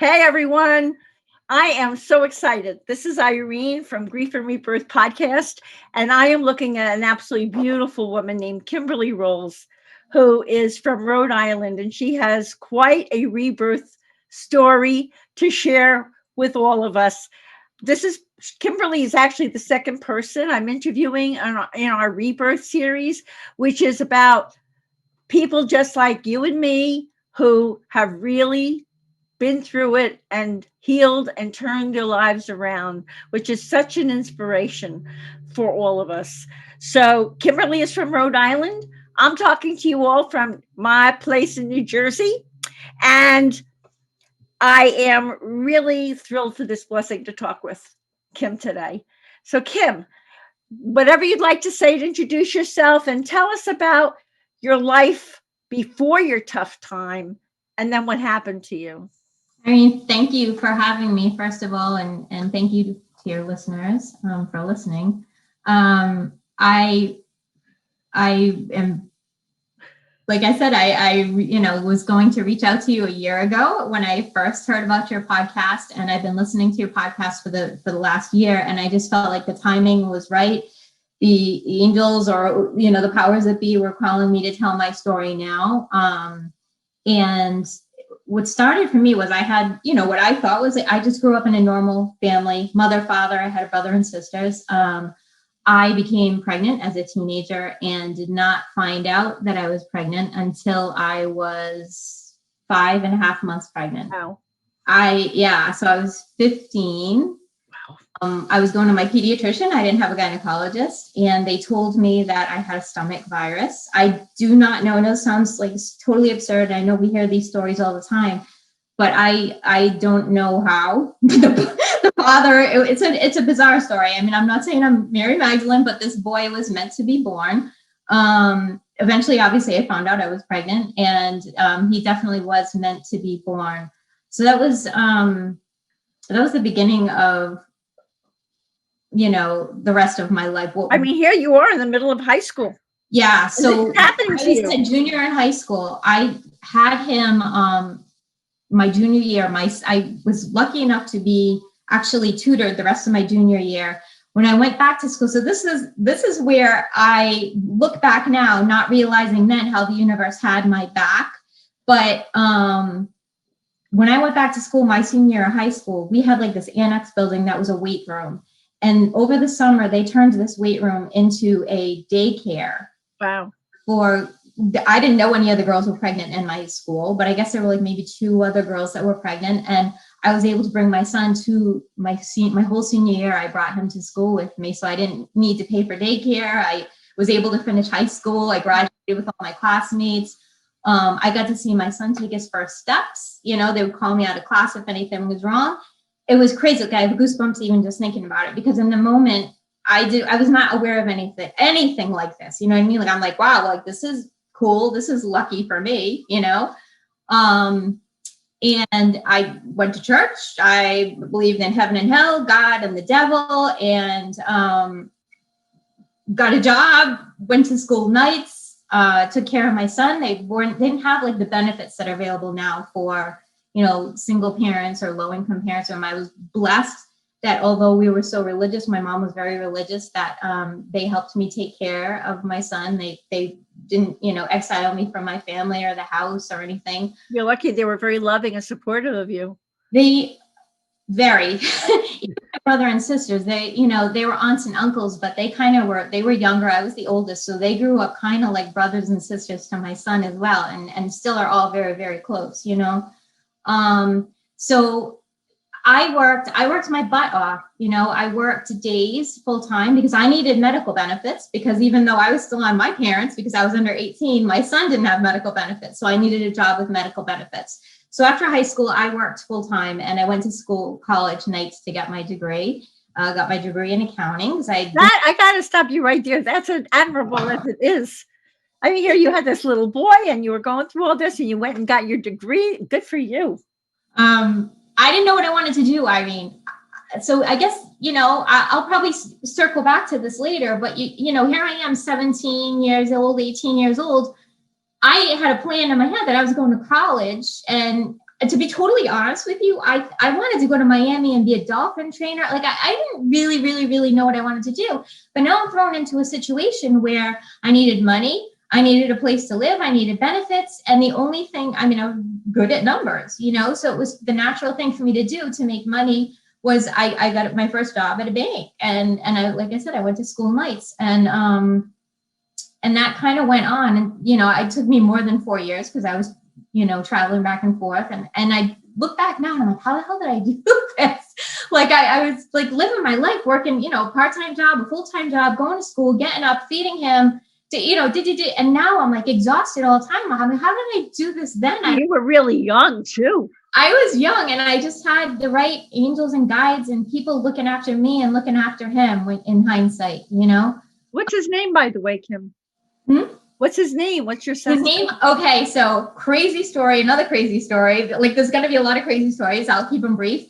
Hey everyone, I am so excited. This is Irene from Grief and Rebirth podcast, and I am looking at an absolutely beautiful woman named Kimberlee Roles, who is from Rhode Island, and she has quite a rebirth story to share with all of us. This is Kimberlee is actually the second person I'm interviewing in our Rebirth series, which is about people just like you and me who have really been through it and healed and turned their lives around, which is such an inspiration for all of us. So, Kimberlee is from Rhode Island. I'm talking to you all from my place in New Jersey. And I am really thrilled for this blessing to talk with Kim today. So, Kim, whatever you'd like to say to introduce yourself and tell us about your life before your tough time and then what happened to you. Thank you for having me, first of all, and thank you to your listeners for listening. I am, like I said, I was going to reach out to you a year ago when I first heard about your podcast, and I've been listening to your podcast for the last year, and I just felt like the timing was right. The angels, or the powers that be, were calling me to tell my story now, and what started for me was I had, what I thought was, I just grew up in a normal family, mother, father. I had a brother and sisters. I became pregnant as a teenager and did not find out that I was pregnant until I was 5.5 months pregnant. Wow. So I was 15. Wow. I was going to my pediatrician. I didn't have a gynecologist, and they told me that I had a stomach virus. I do not know. I know it sounds like totally absurd. I know we hear these stories all the time, but I don't know how. The father, it's a bizarre story. I mean, I'm not saying I'm Mary Magdalene, but this boy was meant to be born. Eventually, obviously, I found out I was pregnant, and he definitely was meant to be born. So that was the beginning of the rest of my life. I mean, here you are in the middle of high school. Yeah. So I was a junior in high school. I had him my junior year. I was lucky enough to be actually tutored the rest of my junior year when I went back to school. So this is where I look back now, not realizing then how the universe had my back. But when I went back to school, my senior year of high school, we had like this annex building that was a weight room. And over the summer, they turned this weight room into a daycare. Wow. I didn't know any other girls were pregnant in my school, but I guess there were like maybe 2 other girls that were pregnant. And I was able to bring my son to my whole senior year. I brought him to school with me, so I didn't need to pay for daycare. I was able to finish high school. I graduated with all my classmates. I got to see my son take his first steps. They would call me out of class if anything was wrong. It was crazy. Like, I have goosebumps even just thinking about it, because in the moment I was not aware of anything like this. You know what I mean? Like, I'm like, wow, like, this is cool. This is lucky for me, and I went to church. I believed in heaven and hell, God and the devil, and got a job, went to school nights, took care of my son. They didn't have like the benefits that are available now for single parents or low income parents. And I was blessed that although we were so religious, my mom was very religious, that they helped me take care of my son. They didn't, exile me from my family or the house or anything. You're lucky. They were very loving and supportive of you. They very, my brother and sisters, they were aunts and uncles, but they were younger. I was the oldest. So they grew up kind of like brothers and sisters to my son as well. And still are all very, very close, So I worked my butt off. I worked days full time because I needed medical benefits, because even though I was still on my parents, because I was under 18, my son didn't have medical benefits. So I needed a job with medical benefits. So after high school, I worked full time, and I went to college nights to get my degree. Got my degree in accounting. I got to stop you right there. That's admirable as it is. I mean, here you had this little boy and you were going through all this and you went and got your degree. Good for you. I didn't know what I wanted to do, Irene. So I guess, I'll probably circle back to this later, but here I am, 17 years old, 18 years old. I had a plan in my head that I was going to college, and to be totally honest with you, I wanted to go to Miami and be a dolphin trainer. Like I didn't really know what I wanted to do. But now I'm thrown into a situation where I needed money. I needed a place to live. I needed benefits. And the only thing, I mean, I'm good at numbers, you know, so it was the natural thing for me to do to make money was I got my first job at a bank. And I, like I said, I went to school nights and that kind of went on. And, you know, it took me more than 4 years because I was, you know, traveling back and forth. And I look back now and I'm like, how the hell did I do this? Like I was like living my life working, you know, part-time job, a full-time job, going to school, getting up, feeding him, to, you know, and now I'm like exhausted all the time. I mean, how did I do this then? You were really young too. I was young and I just had the right angels and guides and people looking after me and looking after him in hindsight, you know? What's his name, by the way, Kim? What's his name? What's your son's name? Okay, so crazy story, another crazy story. Like there's going to be a lot of crazy stories. I'll keep them brief.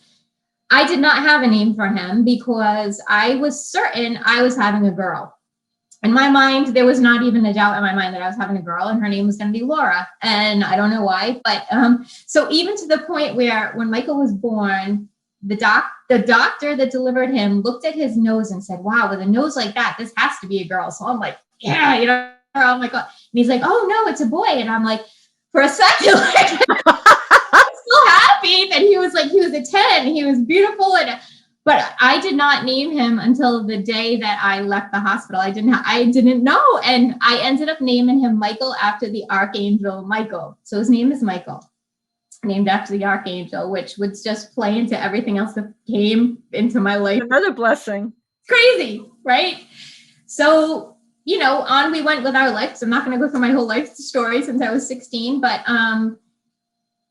I did not have a name for him because I was certain I was having a girl. In my mind, there was not even a doubt in my mind that I was having a girl and her name was going to be Laura. And I don't know why, but so even to the point where when Michael was born, the doctor that delivered him looked at his nose and said, wow, with a nose like that, this has to be a girl. So I'm like, yeah, you know, oh my God. And he's like, oh no, it's a boy. And I'm like, for a second, like, I'm so happy that he was a 10. He was beautiful. But I did not name him until the day that I left the hospital. I didn't know. And I ended up naming him Michael after the Archangel Michael. So his name is Michael, named after the Archangel, which would just play into everything else that came into my life. Another blessing. Crazy, right? So, you know, on we went with our lives. I'm not going to go through my whole life story since I was 16, but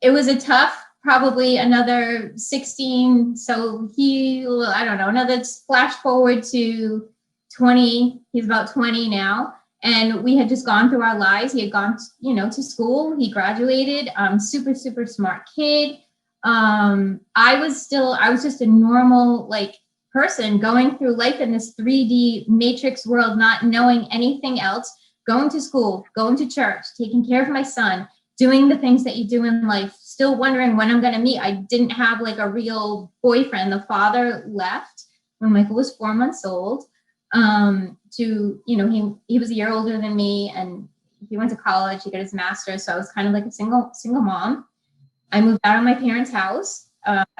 it was a tough, probably another 16. So I don't know, another flash forward to 20. He's about 20 now. And we had just gone through our lives. He had gone, you know, to school. He graduated, super, super smart kid. I was just a normal, like, person going through life in this 3D matrix world, not knowing anything else, going to school, going to church, taking care of my son, doing the things that you do in life, still wondering when I'm going to meet. I didn't have like a real boyfriend. The father left when Michael was 4 months old. To, you know, he was a year older than me and he went to college, he got his master's. So I was kind of like a single mom. I moved out of my parents' house,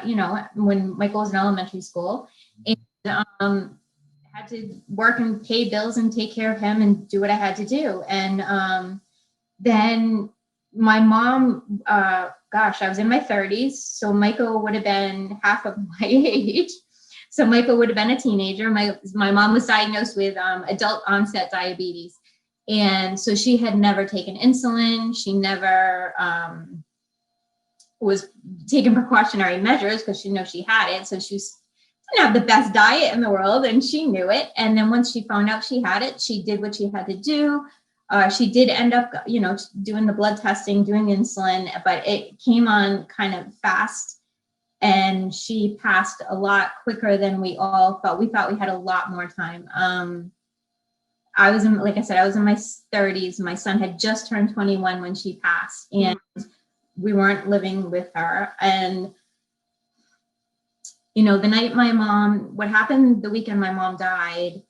you know, when Michael was in elementary school, and had to work and pay bills and take care of him and do what I had to do. And then my mom, gosh, I was in my 30s. So Michael would have been half of my age. So Michael would have been a teenager. My mom was diagnosed with adult-onset diabetes. And so she had never taken insulin. She never was taking precautionary measures because she knew she had it. So she didn't have the best diet in the world and she knew it. And then once she found out she had it, she did what she had to do. She did end up, you know, doing the blood testing, doing insulin, but it came on kind of fast. And she passed a lot quicker than we all thought. We thought we had a lot more time. I was in my 30s. My son had just turned 21 when she passed, and we weren't living with her. And, you know, the night what happened the weekend my mom died,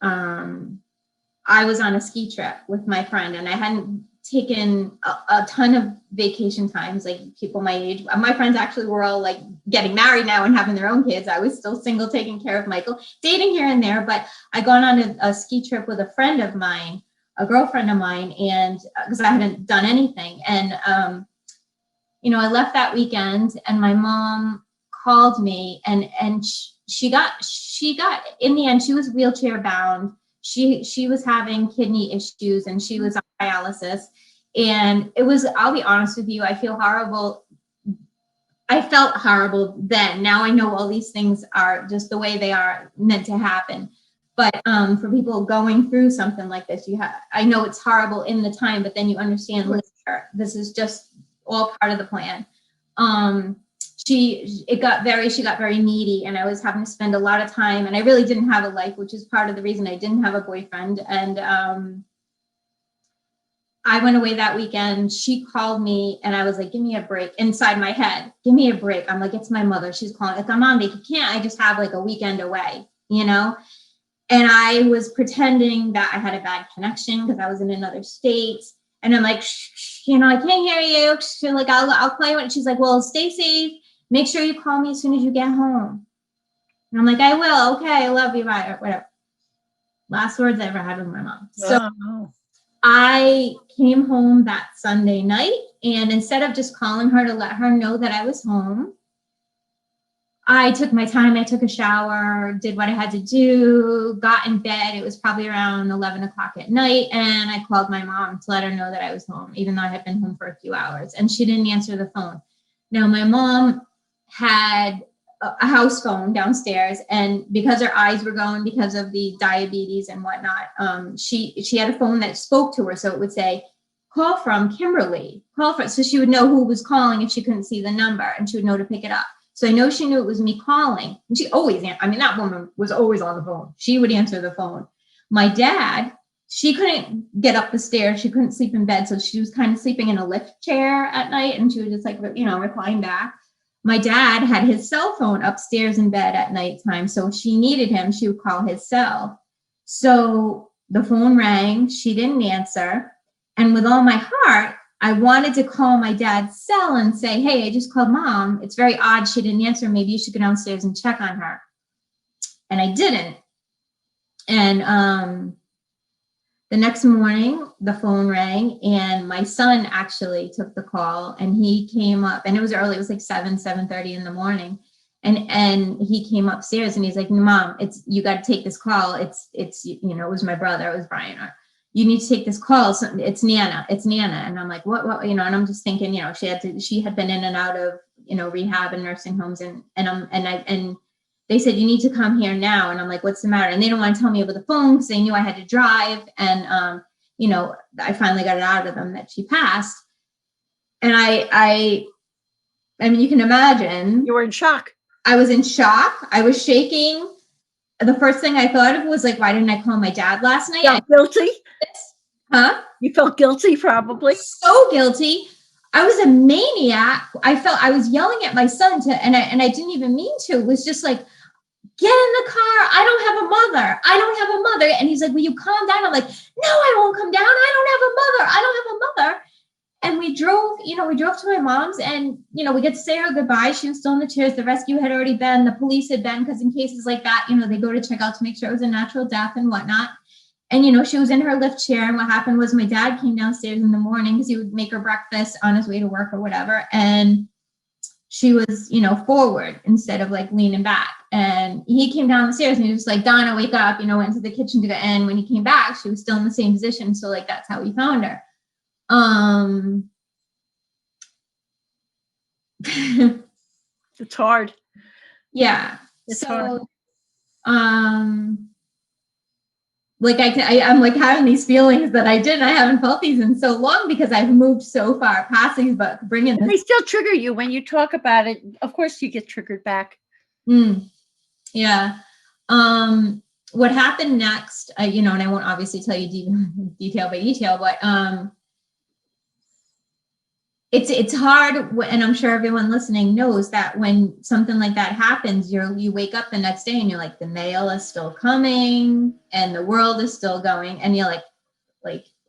I was on a ski trip with my friend, and I hadn't taken a ton of vacation times, like people my age. My friends actually were all like getting married now and having their own kids. I was still single, taking care of Michael, dating here and there, but I gone on a ski trip with a friend of mine, a girlfriend of mine, and because I hadn't done anything. And, you know, I left that weekend and my mom called me and she got, in the end, she was wheelchair bound. She was having kidney issues and she was on dialysis. And it was, I'll be honest with you, I feel horrible. I felt horrible then. Now I know all these things are just the way they are meant to happen. But for people going through something like this, I know it's horrible in the time, but then you understand later, this is just all part of the plan. She got very needy and I was having to spend a lot of time and I really didn't have a life, which is part of the reason I didn't have a boyfriend. And I went away that weekend. She called me and I was like, give me a break inside my head. Give me a break. I'm like, it's my mother. She's calling. If I'm on vacation, can't I just have like a weekend away, you know? And I was pretending that I had a bad connection because I was in another state. And I'm like, shh, you know, I can't hear you. She's like, I'll call you. And she's like, well, stay safe. Make sure you call me as soon as you get home. And I'm like, I will. Okay, I love you. Bye. Whatever. Last words I ever had with my mom. So I came home that Sunday night, and instead of just calling her to let her know that I was home, I took my time. I took a shower, did what I had to do, got in bed. It was probably around 11 o'clock at night. And I called my mom to let her know that I was home, even though I had been home for a few hours. And she didn't answer the phone. Now, my mom had a house phone downstairs. And because her eyes were going because of the diabetes and whatnot, she had a phone that spoke to her. So it would say, call from Kimberlee, so she would know who was calling if she couldn't see the number, and she would know to pick it up. So I know she knew it was me calling. And she always, that woman was always on the phone. She would answer the phone. My dad, she couldn't get up the stairs. She couldn't sleep in bed. So she was kind of sleeping in a lift chair at night. And she would just like, recline back. My dad had his cell phone upstairs in bed at nighttime. So if she needed him, she would call his cell. So the phone rang. She didn't answer. And with all my heart, I wanted to call my dad's cell and say, hey, I just called mom. It's very odd she didn't answer. Maybe you should go downstairs and check on her. And I didn't. And the next morning, the phone rang, and my son actually took the call, and he came up, and it was early. It was like 7:30 in the morning. And he came upstairs and he's like, Mom, you got to take this call. It was my brother. It was Brian. You need to take this call. It's Nana. And I'm like, what, and I'm just thinking, she had been in and out of, rehab and nursing homes. And they said, you need to come here now. And I'm like, what's the matter? And they don't want to tell me over the phone because they knew I had to drive. And, I finally got it out of them that she passed. And I mean, you can imagine. You were in shock. I was in shock. I was shaking. The first thing I thought of was like, why didn't I call my dad last night? You felt guilty? Huh? You felt guilty, probably. So guilty. I was a maniac. I was yelling at my son and I didn't even mean to. It was just like, get in the car. I don't have a mother. And he's like, will you calm down? I'm like, no, I won't come down. I don't have a mother. And we drove to my mom's, and, we get to say her goodbye. She was still in the chairs. The rescue had already been, the police had been, because in cases like that, they go to check out to make sure it was a natural death and whatnot. And, she was in her lift chair. And what happened was my dad came downstairs in the morning because he would make her breakfast on his way to work or whatever. And she was, forward instead of like leaning back. And he came down the stairs and he was like, Donna, wake up, went to the kitchen to go. And when he came back, she was still in the same position. So like, that's how we found her. It's hard. Yeah. It's hard. Like I'm like having these feelings that I haven't felt these in so long because I've moved so far past these, but bringing this. They still trigger you when you talk about it. Of course you get triggered back. Yeah. What happened next, and I won't obviously tell you detail by detail, but, it's hard, and I'm sure everyone listening knows that when something like that happens, you wake up the next day and you're like, the mail is still coming and the world is still going, and you're like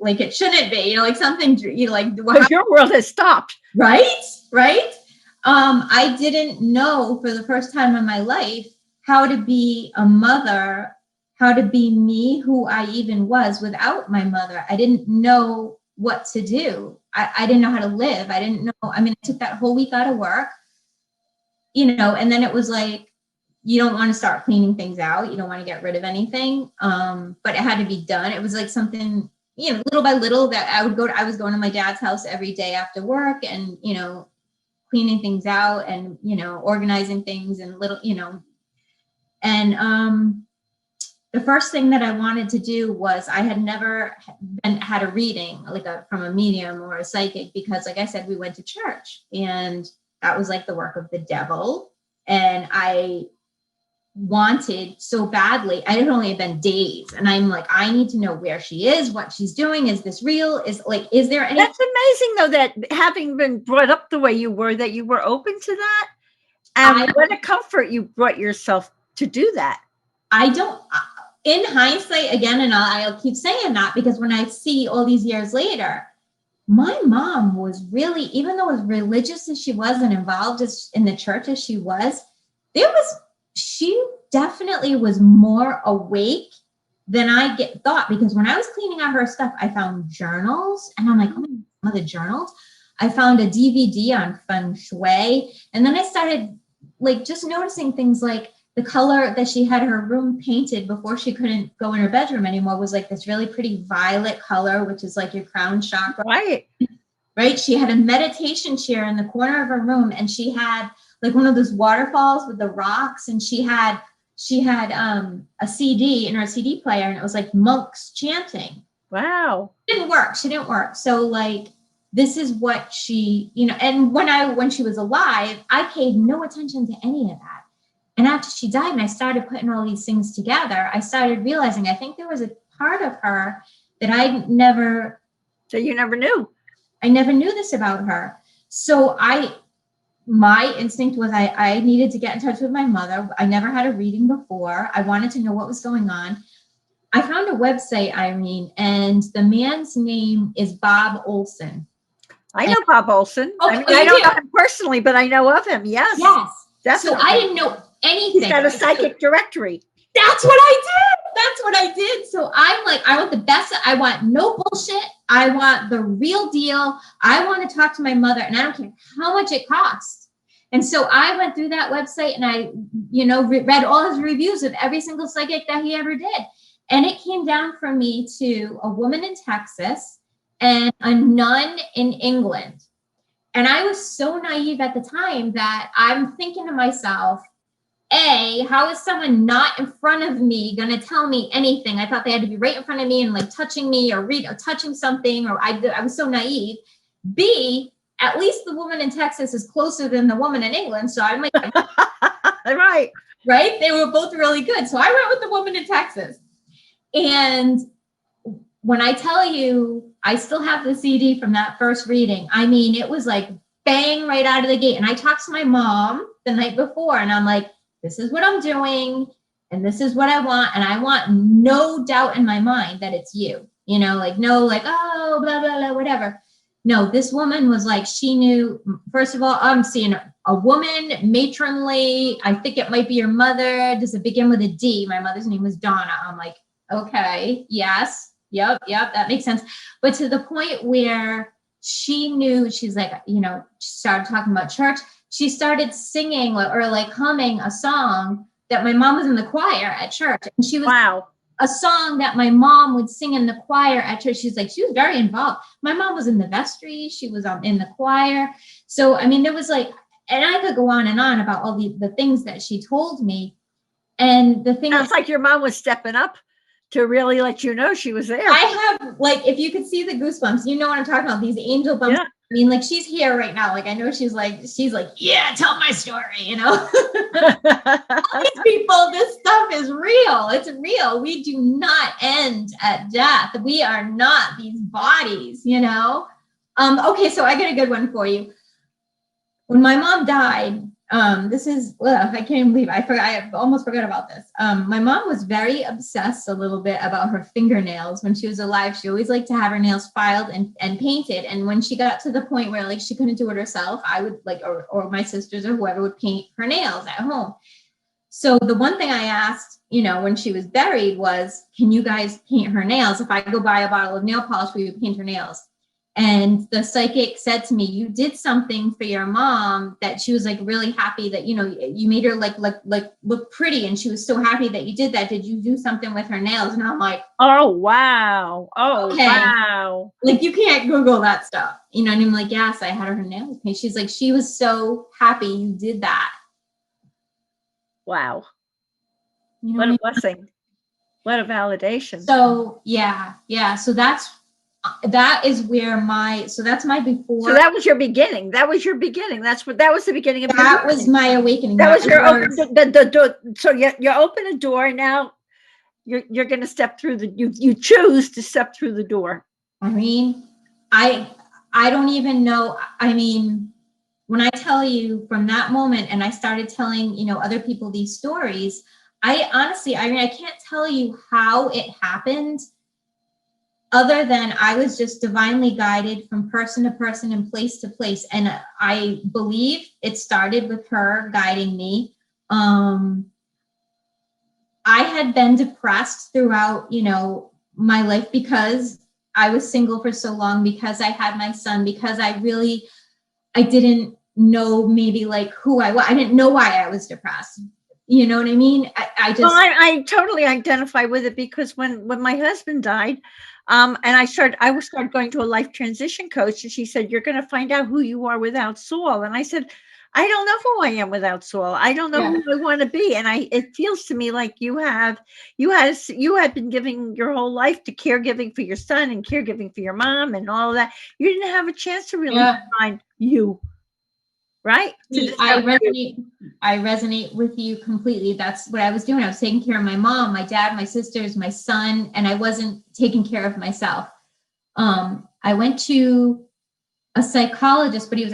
it shouldn't be, like something, But your world has stopped. Right. I didn't know for the first time in my life how to be a mother, how to be me, who I even was without my mother. I didn't know what to do. I didn't know how to live. I didn't know. I mean, I took that whole week out of work, and then it was like, you don't want to start cleaning things out. You don't want to get rid of anything. But it had to be done. It was like something, little by little that I was going to my dad's house every day after work and, cleaning things out and, organizing things and little, and, the first thing that I wanted to do was I had never had a reading from a medium or a psychic because, like I said, we went to church and that was like the work of the devil. And I wanted so badly. I had only been days, and I'm like, I need to know where she is, what she's doing. Is this real? Is there any? That's amazing, though, that having been brought up the way you were, that you were open to that. And what a comfort you brought yourself to do that. I don't, in hindsight, again, and I'll keep saying that, because when I see all these years later, my mom was really, even though as religious as she was and involved in the church as she was, she definitely was more awake than I thought, because when I was cleaning out her stuff, I found journals, and I'm like, oh my God, some of the journals. I found a DVD on feng shui, and then I started like just noticing things like the color that she had her room painted before she couldn't go in her bedroom anymore was like this really pretty violet color, which is like your crown chakra. Right. She had a meditation chair in the corner of her room, and she had like one of those waterfalls with the rocks, and she had a CD in her CD player, and it was like monks chanting. Wow. She didn't work. So like, this is what she, and when she was alive, I paid no attention to any of that. And after she died and I started putting all these things together, I started realizing, I think there was a part of her that So you never knew. I never knew this about her. So my instinct was I needed to get in touch with my mother. I never had a reading before. I wanted to know what was going on. I found a website, Irene, and the man's name is Bob Olson. I know Bob Olson. Oh, I don't know him personally, but I know of him. Yes. Yes. Definitely. So I didn't know anything. He's got a psychic directory. That's what I did. So I'm like, I want the best. I want no bullshit. I want the real deal. I want to talk to my mother, and I don't care how much it costs. And so I went through that website, and I, read all his reviews of every single psychic that he ever did. And it came down for me to a woman in Texas and a nun in England. And I was so naive at the time that I'm thinking to myself, how is someone not in front of me going to tell me anything? I thought they had to be right in front of me and like touching me or touching something, or I was so naive. B, at least the woman in Texas is closer than the woman in England. So I'm like, right. They were both really good. So I went with the woman in Texas. And when I tell you, I still have the CD from that first reading. I mean, it was like bang right out of the gate. And I talked to my mom the night before, and I'm like, this is what I'm doing, and this is what I want. And I want no doubt in my mind that it's you, oh, blah, blah, blah, whatever. No, this woman was like, she knew, first of all, I'm seeing a woman, matronly. I think it might be your mother. Does it begin with a D? My mother's name was Donna. I'm like, okay, yes. Yep, that makes sense. But to the point where she knew, she's like, she started talking about church. She started singing or like humming a song that my mom was in the choir at church. And she was a song that my mom would sing in the choir at church. She was very involved. My mom was in the vestry. She was in the choir. So, I mean, there was like, and I could go on and on about all the things that she told me. And the thing sounds like your mom was stepping up to really let you know she was there. I have, like, if you could see the goosebumps, you know what I'm talking about, these angel bumps. Yeah. I mean, like, she's here right now. Like, I know she's like, yeah, tell my story, All these people, this stuff is real. It's real. We do not end at death. We are not these bodies, Okay, so I got a good one for you. When my mom died, I can't even believe I almost forgot about this. My mom was very obsessed a little bit about her fingernails when she was alive. She always liked to have her nails filed and painted. And when she got to the point where like she couldn't do it herself, I would or my sisters or whoever would paint her nails at home. So the one thing I asked, when she was buried was, can you guys paint her nails? If I go buy a bottle of nail polish, will you paint her nails? And the psychic said to me, you did something for your mom that she was like really happy that, you made her like look pretty. And she was so happy that you did that. Did you do something with her nails? And I'm like, oh, wow. Oh, okay. Wow. Like, you can't Google that stuff. And I'm like, yes, I had her nails painted. She's like, she was so happy you did that. Wow. What a blessing. What a validation. So, yeah. So that's that is where so that's my before. So that was your beginning. That was your beginning. That was the beginning of that was my awakening. That was your open the door. So you open a door. Now you're going to step through you choose to step through the door. Irene, I don't even know. I mean, when I tell you from that moment, and I started telling, other people these stories, I honestly, Irene, I can't tell you how it happened, other than I was just divinely guided from person to person and place to place. And I believe it started with her guiding me. I had been depressed throughout, my life, because I was single for so long, because I had my son, because I didn't know maybe like who I was. I didn't know why I was depressed. You know what I mean? I totally identify with it, because when my husband died, and I started going to a life transition coach, and she said, you're going to find out who you are without Saul. And I said, I don't know who I am without Saul. I don't know who I want to be. And it feels to me like you had been giving your whole life to caregiving for your son and caregiving for your mom and all of that. You didn't have a chance to really find you. Right? I resonate with you completely. That's what I was doing. I was taking care of my mom, my dad, my sisters, my son, and I wasn't taking care of myself. I went to a psychologist, but he was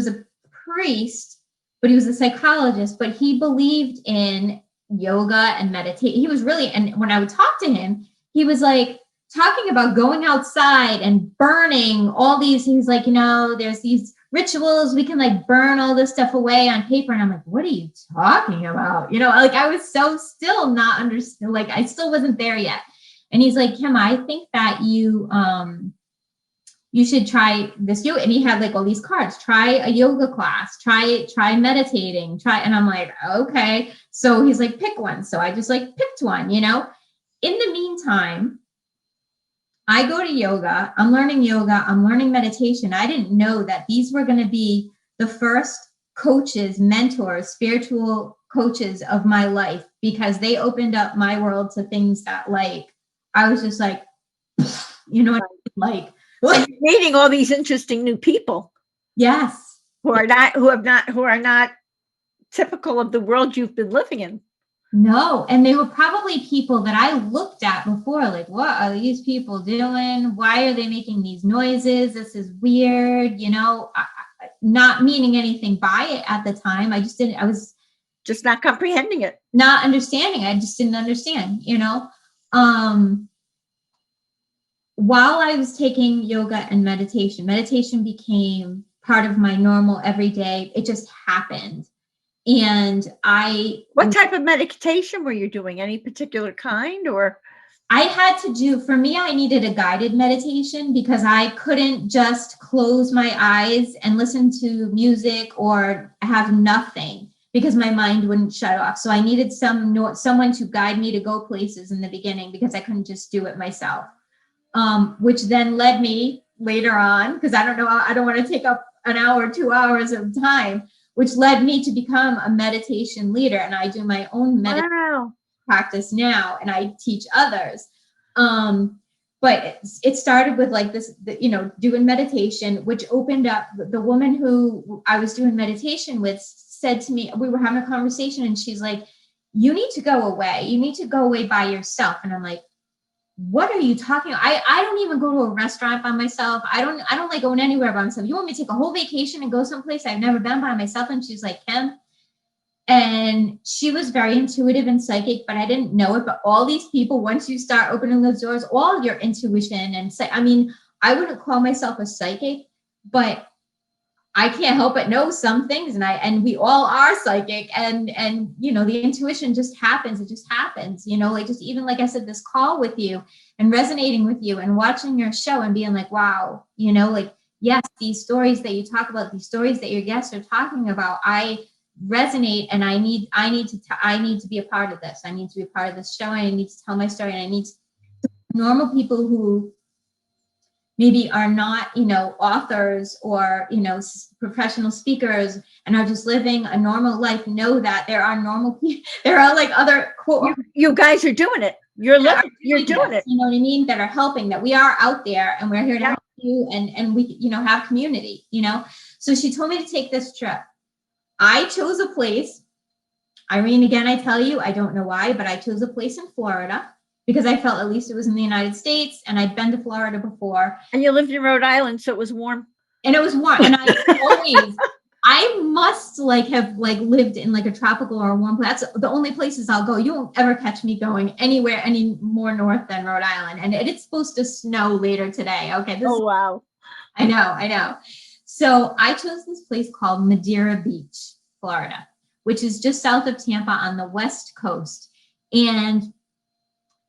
a priest, but he was a psychologist, but he believed in yoga and meditation. He was and when I would talk to him, he was like talking about going outside and burning all these. He's like, there's these rituals, we can like burn all this stuff away on paper. And I'm like, what are you talking about? Like I was so still not understand, like I still wasn't there yet. And he's like, Kim, I think that you should try this yoga. And he had like all these cards, try a yoga class, try meditating, and I'm like, okay. So he's like, pick one. So I just like picked one, In the meantime, I go to yoga, I'm learning meditation. I didn't know that these were going to be the first coaches, mentors, spiritual coaches of my life, because they opened up my world to things that like, I was just like, like meeting all these interesting new people. Yes. Who are not typical of the world you've been living in. No, and they were probably people that I looked at before, like, what are these people doing? Why are they making these noises? This is weird, not meaning anything by it at the time. I was just not comprehending it. Not understanding. I just didn't understand, While I was taking yoga and meditation became part of my normal everyday. It just happened. And what type of meditation were you doing? Any particular kind, or? I had to do, for me, I needed a guided meditation, because I couldn't just close my eyes and listen to music or have nothing, because my mind wouldn't shut off. So I needed someone to guide me to go places in the beginning, because I couldn't just do it myself. Which then led me later on, because I don't want to take up an hour, 2 hours of time, which led me to become a meditation leader. And I do my own meditation practice now, and I teach others. But it started with like this, doing meditation, which opened up. The woman who I was doing meditation with said to me, we were having a conversation, and she's like, you need to go away. You need to go away by yourself. And I'm like, what are you talking about? I don't even go to a restaurant by myself. I don't like going anywhere by myself. You want me to take a whole vacation and go someplace I've never been by myself? And she's like, Kim. And she was very intuitive and psychic, but I didn't know it. But all these people, once you start opening those doors, all your intuition and I wouldn't call myself a psychic, but I can't help but know some things, and we all are psychic, and the intuition just happens. It just happens, like just even like I said, this call with you and resonating with you and watching your show and being like, wow, like, yes, these stories that you talk about, these stories that your guests are talking about, I resonate, and I need to be a part of this. I need to be a part of this show. And I need to tell my story, and I need normal people who maybe are not, authors or, professional speakers and are just living a normal life, know that there are normal people. There are like other cool. You guys are doing it. You're that are living, you're doing this, it. you know what I mean? That are helping, that we are out there and we're here to Yeah. help you, and we, you know, have community, you know? So she told me to take this trip. I chose a place, Irene, again, I tell you, I don't know why, but I chose a place in Florida because I felt at least it was in the United States, and I'd been to Florida before. And you lived in Rhode Island, so it was warm. And it was warm. And I must have lived in like a tropical or a warm place. That's the only places I'll go. You won't ever catch me going anywhere any more north than Rhode Island. And it's supposed to snow later today. Okay. Oh, wow. I know. So I chose this place called Madeira Beach, Florida, which is just south of Tampa on the West Coast. And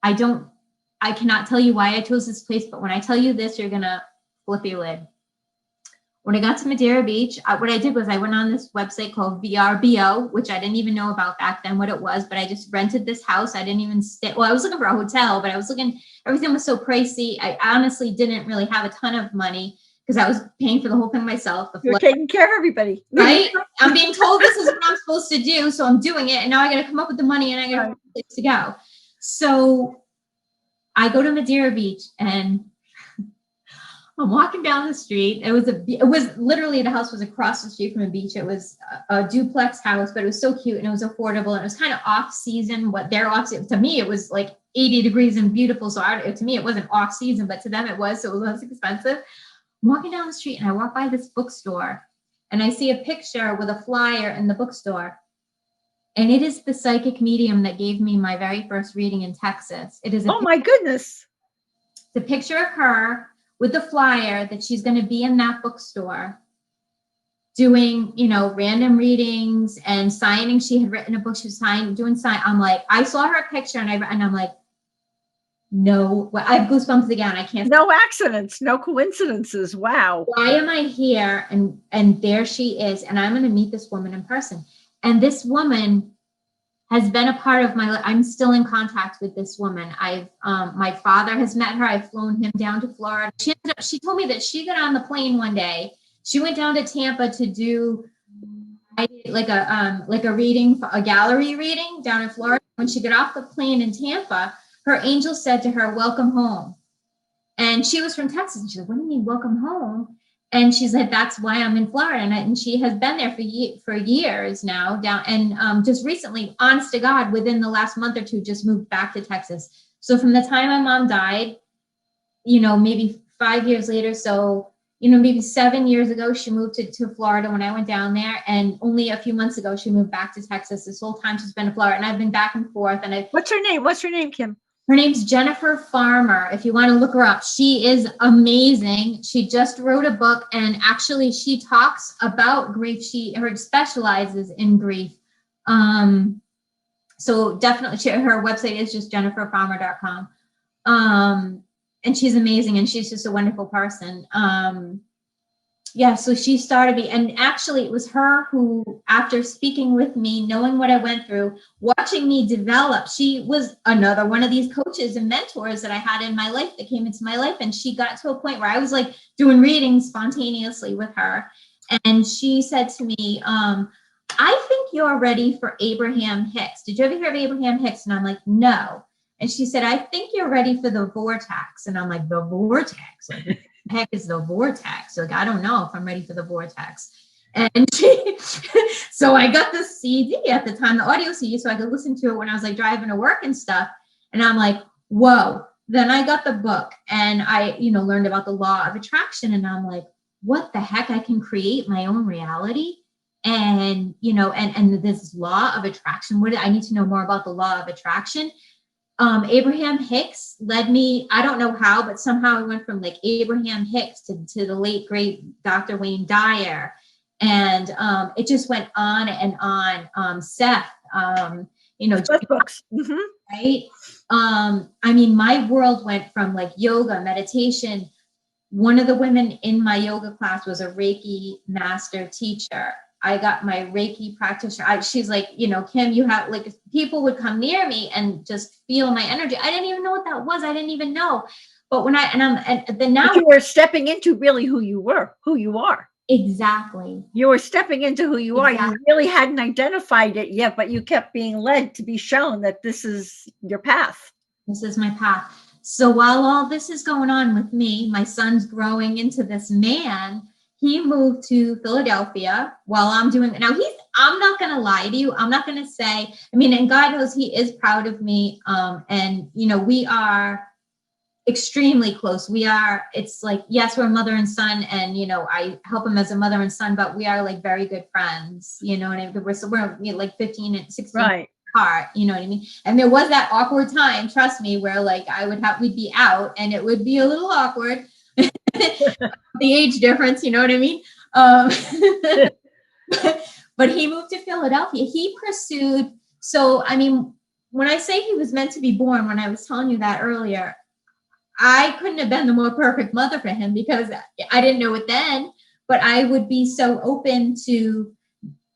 I cannot tell you why I chose this place, but when I tell you this, you're going to flip your lid. When I got to Madeira Beach, what I did was I went on this website called VRBO, which I didn't even know about back then what it was, but I just rented this house. I didn't even stay. Well, I was looking for a hotel, but I was looking, everything was so pricey. I honestly didn't really have a ton of money because I was paying for the whole thing myself. You're taking care of everybody. Right? I'm being told this is what I'm supposed to do, so I'm doing it. And now I got to come up with the money and I got to have a place to go. So I go to Madeira Beach and I'm walking down the street. It was literally, the house was across the street from a beach. It was a duplex house, but it was so cute and it was affordable. And it was kind of off season. What their off season, to me, it was like 80 degrees and beautiful. So to me, it wasn't off season, but to them it was. So it was less expensive. I'm walking down the street and I walk by this bookstore and I see a picture with a flyer in the bookstore. And it is the psychic medium that gave me my very first reading in Texas. It is Oh my goodness. It's a picture of her with the flyer that she's going to be in that bookstore doing, random readings and signing. She had written a book. She was doing sign. I'm like, I saw her picture and I'm like, no, I have goosebumps again. I can't. No accidents, no coincidences. Wow. Why am I here? And there she is. And I'm going to meet this woman in person. And this woman has been a part of my life. I'm still in contact with this woman. My father has met her. I've flown him down to Florida. She told me that she got on the plane one day. She went down to Tampa to do like a reading, a gallery reading down in Florida. When she got off the plane in Tampa, her angel said to her, "Welcome home." And she was from Texas. And she's like, "What do you mean, welcome home?" And she's like, "That's why I'm in Florida." And she has been there for years now down. And just recently, honest to God, within the last month or two, just moved back to Texas. So from the time my mom died, maybe 5 years later, so, maybe 7 years ago, she moved to Florida when I went down there. And only a few months ago, she moved back to Texas. This whole time she's been in Florida. And I've been back and forth. And What's her name? What's her name, Kim? Her name's Jennifer Farmer. If you want to look her up, she is amazing. She just wrote a book, and actually she talks about grief. Her specializes in grief. So definitely her website is just jenniferfarmer.com. And she's amazing, and she's just a wonderful person. So she started me, and actually it was her who, after speaking with me, knowing what I went through, watching me develop, she was another one of these coaches and mentors that I had in my life that came into my life. And she got to a point where I was like doing readings spontaneously with her. And she said to me, "I think you're ready for Abraham Hicks. Did you ever hear of Abraham Hicks?" And I'm like, "No." And she said, "I think you're ready for the vortex." And I'm like, "The vortex? Like, heck is the vortex?" Like, I don't know if I'm ready for the vortex. And so I got the CD at the time, the audio CD, so I could listen to it when I was like driving to work and stuff. And I'm like, whoa. Then I got the book and I, learned about the law of attraction. And I'm like, what the heck? I can create my own reality. And, and this law of attraction, I need to know more about the law of attraction. Abraham Hicks led me, I don't know how, but somehow I went from like Abraham Hicks to the late great Dr. Wayne Dyer. And it just went on and on. Seth, books. Mm-hmm. Right? My world went from like yoga, meditation. One of the women in my yoga class was a Reiki master teacher. I got my Reiki practitioner. She's like, "Kim, you have like," people would come near me and just feel my energy. I didn't even know what that was. I didn't even know. But now you were stepping into really who you are. Exactly. You were stepping into who you are. You really hadn't identified it yet, but you kept being led to be shown that this is your path. This is my path. So while all this is going on with me, my son's growing into this man. He moved to Philadelphia while I'm doing it. Now I'm not going to lie to you. I'm not going to say, I mean, and God knows he is proud of me. And, you know, we are extremely close. It's like, yes, we're mother and son, and, you know, I help him as a mother and son, but we are like very good friends, you know, and we're you know, like 15 and 16 Right. apart, you know what I mean? And there was that awkward time, trust me, where like we'd be out and it would be a little awkward. The age difference, you know what I mean? But he moved to Philadelphia. He pursued, so, I mean, when I say he was meant to be born, when I was telling you that earlier, I couldn't have been the more perfect mother for him, because I didn't know it then, but I would be so open to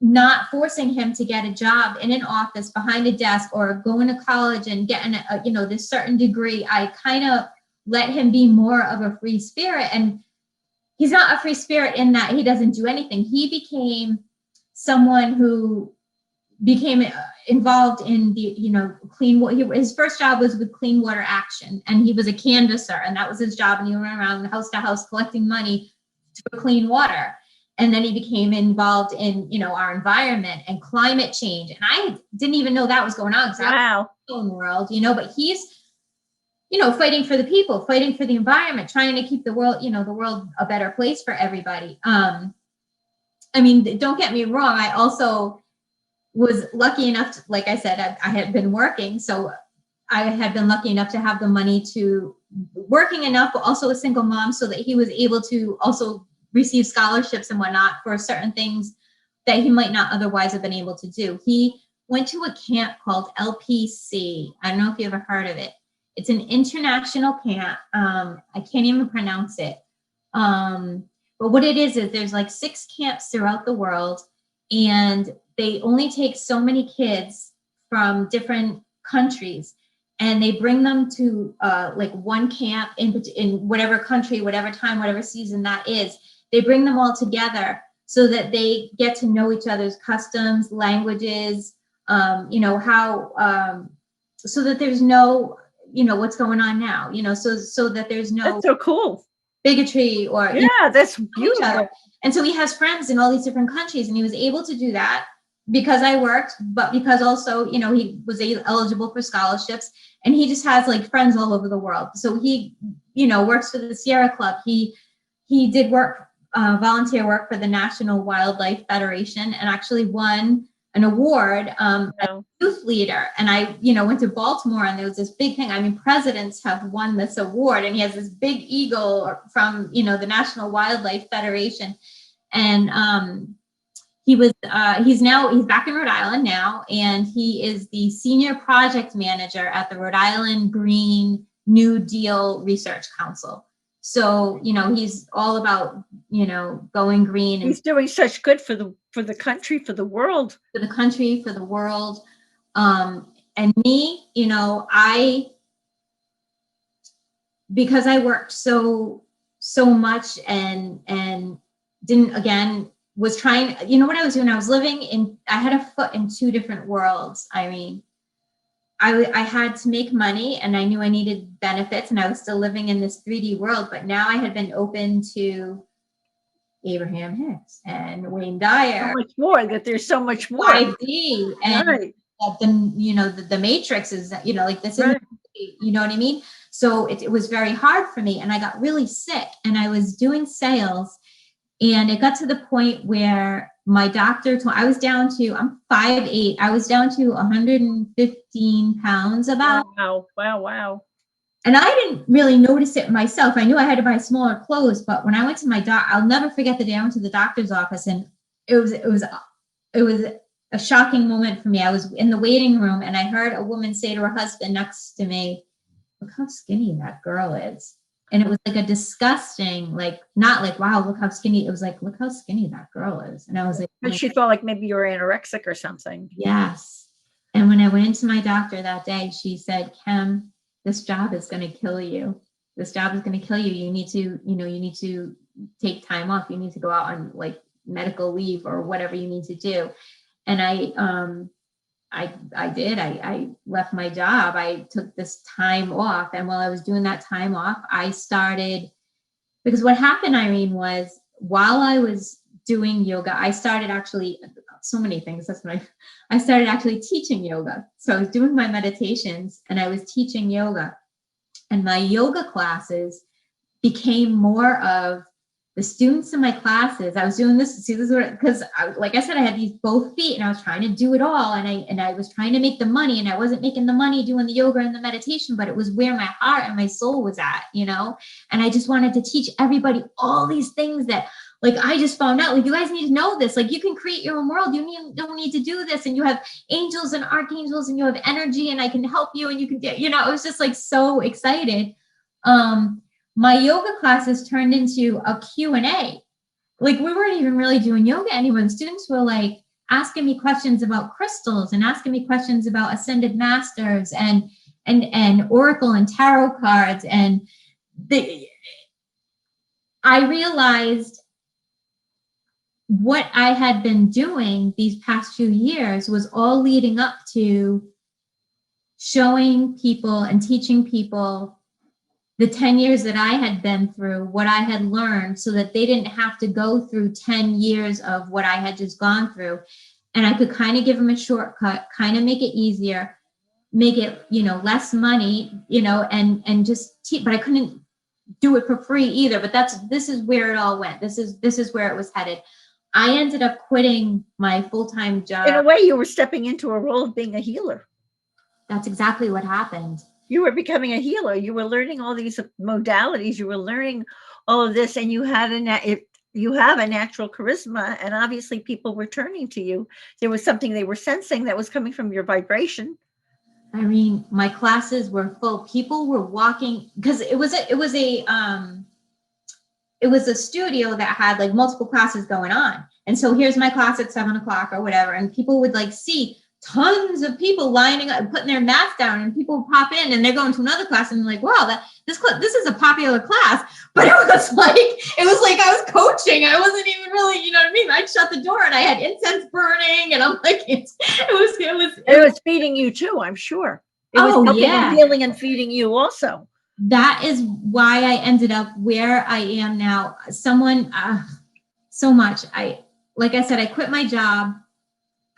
not forcing him to get a job in an office behind a desk or going to college and getting you know, this certain degree. I kind of let him be more of a free spirit. And he's not a free spirit in that he doesn't do anything. He became someone who became involved in the, you know, clean water. His first job was with Clean Water Action, and he was a canvasser, and that was his job. And he went around house to house collecting money for clean water. And then he became involved in, you know, our environment and climate change. And I didn't even know that was going on. Wow. In the world, you know, but he's, you know, fighting for the people, fighting for the environment, trying to keep the world, you know, the world a better place for everybody. I mean, don't get me wrong. I also was lucky enough to, like I said, I had been working. So I had been lucky enough to have the money to working enough, but also a single mom, so that he was able to also receive scholarships and whatnot for certain things that he might not otherwise have been able to do. He went to a camp called LPC. I don't know if you ever heard of it. It's an international camp. I can't even pronounce it. But what it is there's like 6 camps throughout the world, and they only take so many kids from different countries, and they bring them to like one camp in whatever country, whatever time, whatever season that is. They bring them all together so that they get to know each other's customs, languages, you know, how, so that there's no, you know, what's going on now, you know, so that there's no That's so cool. bigotry or, Yeah, you know, that's beautiful. And so he has friends in all these different countries, and he was able to do that because I worked, but because also, you know, he was eligible for scholarships, and he just has like friends all over the world. So he, you know, works for the Sierra Club. He did work, volunteer work for the National Wildlife Federation, and actually won an award as a youth leader. And I, you know, went to Baltimore, and there was this big thing. I mean, presidents have won this award, and he has this big eagle from, you know, the National Wildlife Federation. And he's back in Rhode Island now, and he is the senior project manager at the Rhode Island Green New Deal Research Council. So, you know, he's all about, you know, going green. And he's doing such good for the country, for the world. For the country, for the world. And me, you know, because I worked so much and didn't, again, was trying, you know what I was doing? I was I had a foot in 2 different worlds. I mean, I had to make money, and I knew I needed benefits, and I was still living in this 3D world, but now I had been open to Abraham Hicks and Wayne Dyer. So much more, that there's so much more. 5D, and right. Then, you know, the Matrix is, you know, like this, right. You know what I mean? So it was very hard for me, and I got really sick, and I was doing sales, and it got to the point where my doctor told, I was down to, I'm 5'8", I was down to 115 pounds about. Wow. And I didn't really notice it myself. I knew I had to buy smaller clothes, but when I went to my I'll never forget the day I went to the doctor's office, and it was a shocking moment for me. I was in the waiting room, and I heard a woman say to her husband next to me, "Look how skinny that girl is." And it was like a disgusting, like, not like, wow, look how skinny. It was like, look how skinny that girl is. And I was like, but she thought like maybe you were anorexic or something. Yes. And when I went into my doctor that day, she said, "Kim, this job is going to kill you. This job is going to kill you. You need to take time off. You need to go out on like medical leave or whatever you need to do." And I did. I left my job. I took this time off. And while I was doing that time off, I started, because what happened, Irene, was while I was doing yoga, I started actually so many things. That's when I started actually teaching yoga. So I was doing my meditations and I was teaching yoga, and my yoga classes became more of the students in my classes. I was doing this, see, this is what, because like I said, I had these both feet and I was trying to do it all. And I was trying to make the money, and I wasn't making the money doing the yoga and the meditation, but it was where my heart and my soul was at, you know? And I just wanted to teach everybody all these things that, like, I just found out, like, you guys need to know this. Like, you can create your own world. Don't need to do this. And you have angels and archangels and you have energy, and I can help you, and you can, you know, it was just like so excited. My yoga classes turned into a Q&A. Like, we weren't even really doing yoga anymore. Students were like asking me questions about crystals and asking me questions about ascended masters and oracle and tarot cards. And I realized what I had been doing these past few years was all leading up to showing people and teaching people the 10 years that I had been through, what I had learned, so that they didn't have to go through 10 years of what I had just gone through. And I could kind of give them a shortcut, kind of make it easier, make it, you know, less money, you know, and just teach, but I couldn't do it for free either. But this is where it all went. This is where it was headed. I ended up quitting my full-time job. In a way, you were stepping into a role of being a healer. That's exactly what happened. You were becoming a healer. You were learning all these modalities. You were learning all of this, and you have a natural charisma, and obviously people were turning to you. There was something they were sensing that was coming from your vibration. I mean, my classes were full. People were walking, because it was a studio that had like multiple classes going on. And so here's my class at 7:00 or whatever. And people would like see tons of people lining up, putting their mats down, and people would pop in and they're going to another class and they're like, wow, this is a popular class. But it was like I was coaching. I wasn't even really, you know what I mean? I'd shut the door and I had incense burning, and I'm like, it was feeding you too, I'm sure. It was helping and healing and feeding you also. That is why I ended up where I am now. So much. Like I said, I quit my job.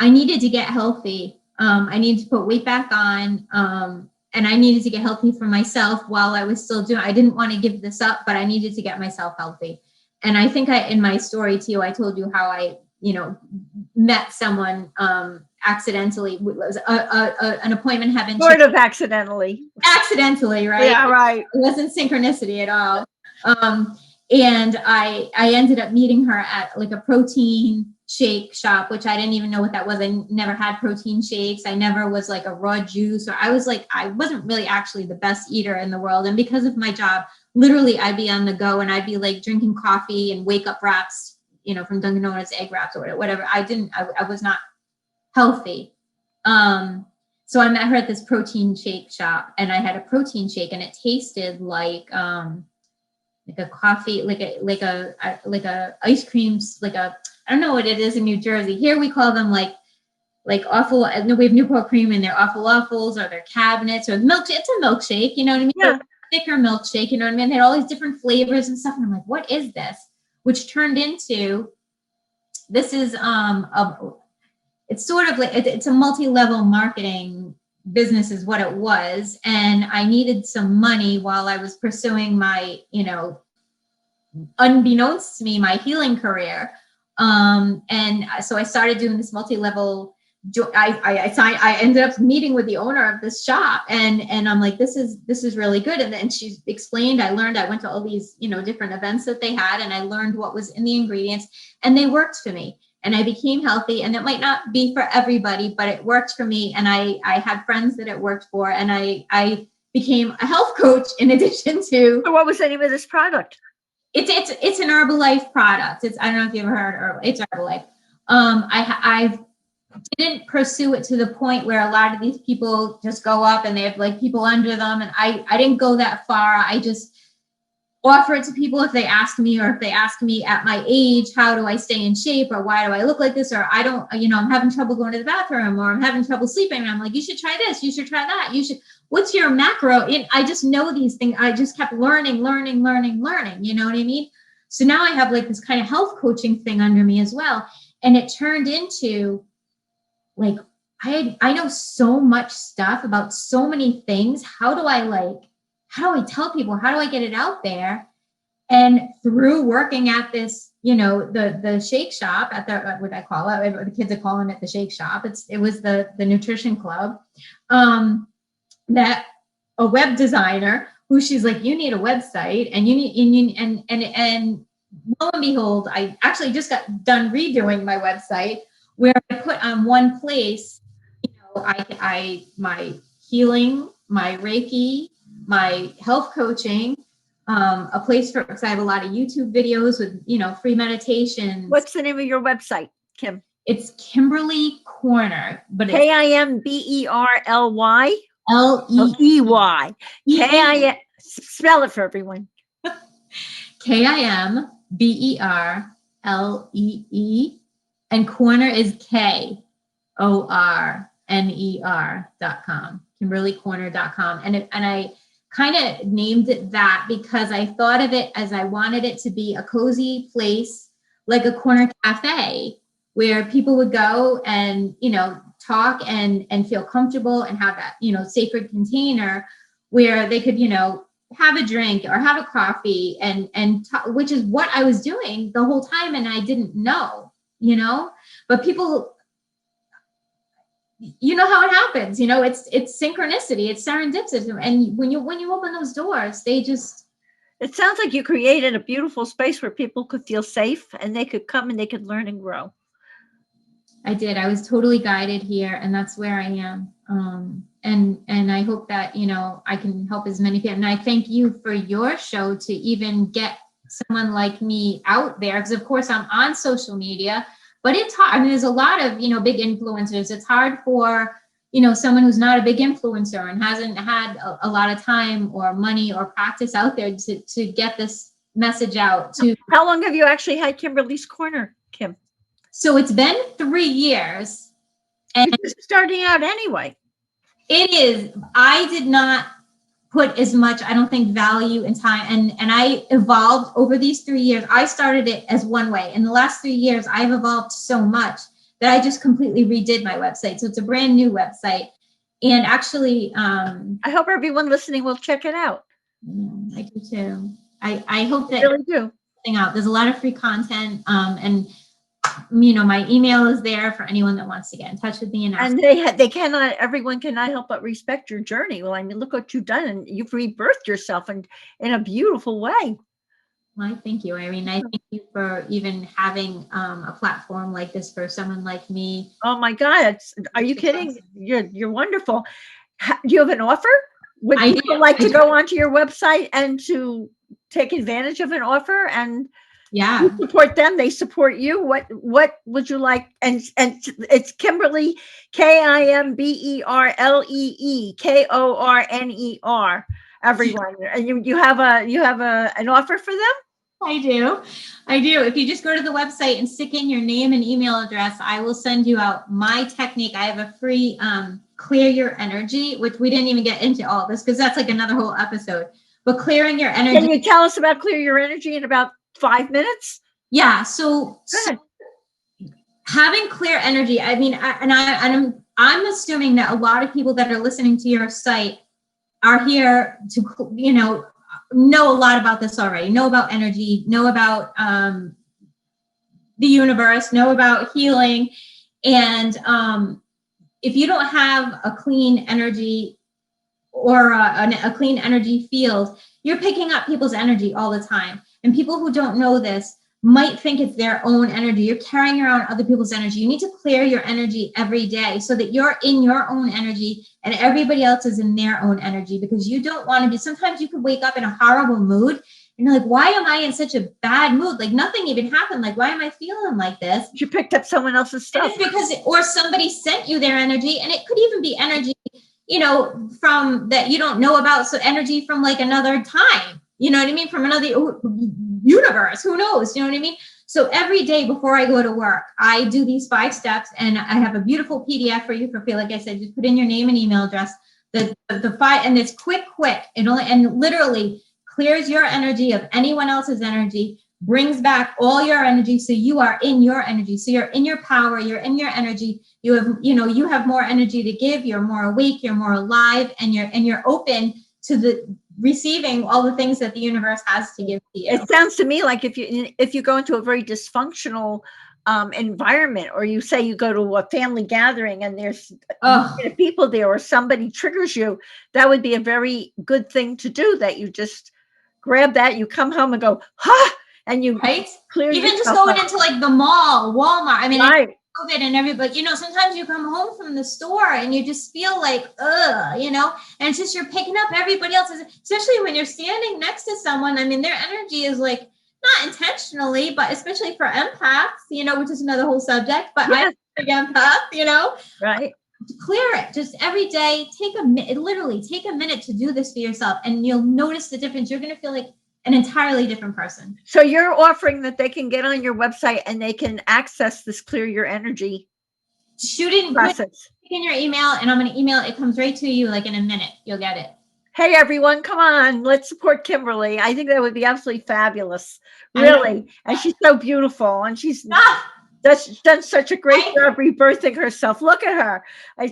I needed to get healthy. I needed to put weight back on. And I needed to get healthy for myself while I was still doing, I didn't want to give this up, but I needed to get myself healthy. And I think in my story too, I told you how I, you know, met someone accidentally. It was an appointment having sort of accidentally, right? Yeah, right. It wasn't synchronicity at all. And I ended up meeting her at like a protein shake shop, which I didn't even know what that was. I never had protein shakes. I never was like a raw juice, or I wasn't really actually the best eater in the world. And because of my job, literally I'd be on the go and I'd be like drinking coffee and wake up wraps, you know, from Dunkin' Donuts, egg wraps or whatever. I was not healthy. So I met her at this protein shake shop, and I had a protein shake, and it tasted like a coffee, like a ice cream, I don't know what it is in New Jersey. Here we call them like awful. No, we have Newport cream in their awful waffles or their cabinets or milk. It's a milkshake, you know what I mean? Yeah. Thicker milkshake, you know what I mean? They had all these different flavors and stuff. And I'm like, what is this? Which turned into, this is it's sort of like it's a multi-level marketing business is what it was. And I needed some money while I was pursuing my, you know, unbeknownst to me, my healing career. And so I started doing this multi-level. I ended up meeting with the owner of this shop, and I'm like, this is really good. And then she explained, I went to all these, you know, different events that they had, and I learned what was in the ingredients, and they worked for me. And I became healthy, and it might not be for everybody, but it worked for me. And I had friends that it worked for, and I became a health coach in addition to. So what was the name of this product? It's an Herbalife product. I don't know if you ever heard Herbalife. It's Herbalife. I didn't pursue it to the point where a lot of these people just go up and they have like people under them. And I didn't go that far. offer it to people if they ask me, or if they ask me at my age, how do I stay in shape, or why do I look like this, or I don't, I'm having trouble going to the bathroom, or I'm having trouble sleeping. And I'm like, you should try this. You should try that. What's your macro? I just know these things. I just kept learning. You know what I mean? So now I have like this kind of health coaching thing under me as well. And it turned into like, I know so much stuff about so many things. How do I tell people? How do I get it out there? And through working at this, the shake shop at the, what I call it, the kids are calling it the shake shop. It was the nutrition club, that a web designer who she's like, you need a website, and you need, and lo and behold, I actually just got done redoing my website, where I put on one place, my healing, my Reiki, my health coaching, a place for, because I have a lot of YouTube videos with, free meditations. What's the name of your website, Kim? It's Kimberlee Corner, but it's Kimberly Ley. Spell it for everyone. Kimberlee, and corner is KORNER.com, KimberleeCorner.com. And I kind of named it that because I thought of it as I wanted it to be a cozy place, like a corner cafe, where people would go and, talk and feel comfortable and have that, sacred container where they could, have a drink or have a coffee and talk, which is what I was doing the whole time. And I didn't know, but people, how it happens, it's synchronicity, it's serendipity. And when you open those doors, it sounds like you created a beautiful space where people could feel safe and they could come and they could learn and grow. I did. I was totally guided here, and that's where I am. And I hope that, I can help as many people. And I thank you for your show to even get someone like me out there, because of course I'm on social media, but it's hard. I mean, there's a lot of, big influencers. It's hard for, someone who's not a big influencer and hasn't had a lot of time or money or practice out there to get this message out. How long have you actually had Kimberlee's Corner, Kim? So it's been 3 years. And you're just starting out anyway. It is. I did not put as much, I don't think, value and time. And I evolved over these 3 years. I started it as one way. In the last 3 years, I've evolved so much that I just completely redid my website. So it's a brand new website. And actually, I hope everyone listening will check it out. I do too. I hope that I really do. There's a lot of free content. And my email is there for anyone that wants to get in touch with me. And everyone cannot help but respect your journey. Well, I mean, look what you've done, and you've rebirthed yourself in a beautiful way. Well, thank you, Irene. I thank you for even having a platform like this for someone like me. Oh my God. Are you kidding? Awesome. You're wonderful. Do you have an offer? Would people like to go onto your website and to take advantage of an offer? And yeah, you support them, they support you. What would you like? And it's Kimberlee, KimberleeKorner, everyone. And you have an offer for them? I do. If you just go to the website and stick in your name and email address, I will send you out my technique. I have a free clear your energy, which we didn't even get into all this because that's like another whole episode. But clearing your energy. Can you tell us about clear your energy in about 5 minutes? Yeah. So having clear energy, I mean, I'm assuming that a lot of people that are listening to your site are here to, know a lot about this already, know about energy, know about the universe, know about healing. And if you don't have a clean energy or a clean energy field, you're picking up people's energy all the time. And people who don't know this might think it's their own energy. You're carrying around other people's energy. You need to clear your energy every day so that you're in your own energy and everybody else is in their own energy, because you don't want to be, sometimes you could wake up in a horrible mood and you're like, why am I in such a bad mood? Like nothing even happened. Like, why am I feeling like this? You picked up someone else's stuff. And it's because, or somebody sent you their energy, and it could even be energy, from that you don't know about. So energy from like another time. you know what I mean? From another universe, who knows? You know what I mean? So every day before I go to work, I do these 5 steps, and I have a beautiful PDF for you for free. Like I said, just put in your name and email address. The 5, and it's quick. It only, and literally clears your energy of anyone else's energy, brings back all your energy. So you are in your energy. So you're in your power, you're in your energy. You have more energy to give. You're more awake, you're more alive, and you're open to the receiving all the things that the universe has to give to you. It sounds to me like if you go into a very dysfunctional environment, or you say you go to a family gathering and there's people there, or somebody triggers you, that would be a very good thing to do, that you just grab that, you come home and go, and you clear even just going into like the mall, Walmart. I mean, right. COVID and everybody, sometimes you come home from the store and you just feel like, and it's just, you're picking up everybody else's, especially when you're standing next to someone. I mean, their energy is like, not intentionally, but especially for empaths, which is another whole subject, but I'm an empath, right. Clear it just every day. Literally take a minute to do this for yourself, and you'll notice the difference. You're going to feel like an entirely different person. So you're offering that they can get on your website and they can access this clear your energy process. In your email, and I'm going to email it. Comes right to you like in a minute. You'll get it. Hey, everyone, come on. Let's support Kimberlee. I think that would be absolutely fabulous. Really. And she's so beautiful. And she's done such a great job rebirthing herself. Look at her.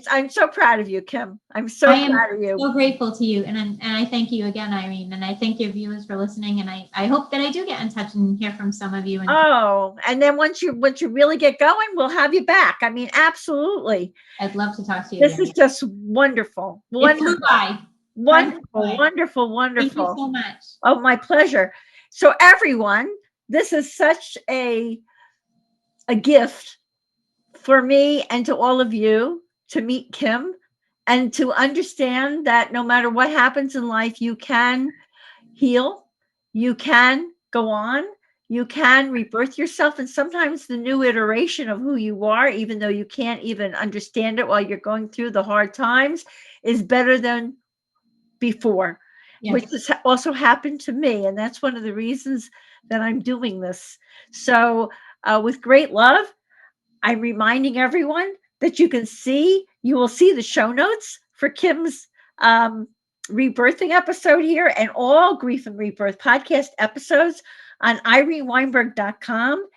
I'm so proud of you, Kim. I'm so proud of you. So grateful to you. And I thank you again, Irene. And I thank your viewers for listening. And I hope that I do get in touch and hear from some of you. And then once you really get going, we'll have you back. I mean, absolutely. I'd love to talk to you. This is just wonderful. It flew by. Wonderful. Thank you so much. Oh, my pleasure. So everyone, this is such a gift for me and to all of you to meet Kim and to understand that no matter what happens in life, you can heal, you can go on, you can rebirth yourself. And sometimes the new iteration of who you are, even though you can't even understand it while you're going through the hard times, is better than before, which has also happened to me. And that's one of the reasons that I'm doing this. So with great love, I'm reminding everyone that you will see the show notes for Kim's rebirthing episode here, and all Grief and Rebirth podcast episodes on ireneweinberg.com.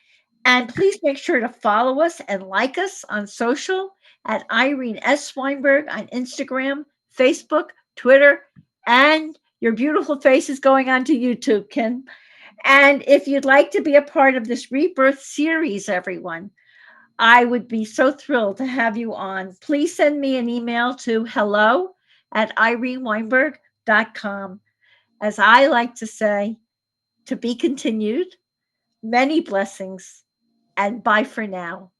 And please make sure to follow us and like us on social at Irene S. Weinberg on Instagram, Facebook, Twitter, and your beautiful face is going on to YouTube, Kim. And if you'd like to be a part of this Rebirth series, everyone, I would be so thrilled to have you on. Please send me an email to hello@ireneweinberg.com. As I like to say, to be continued, many blessings, and bye for now.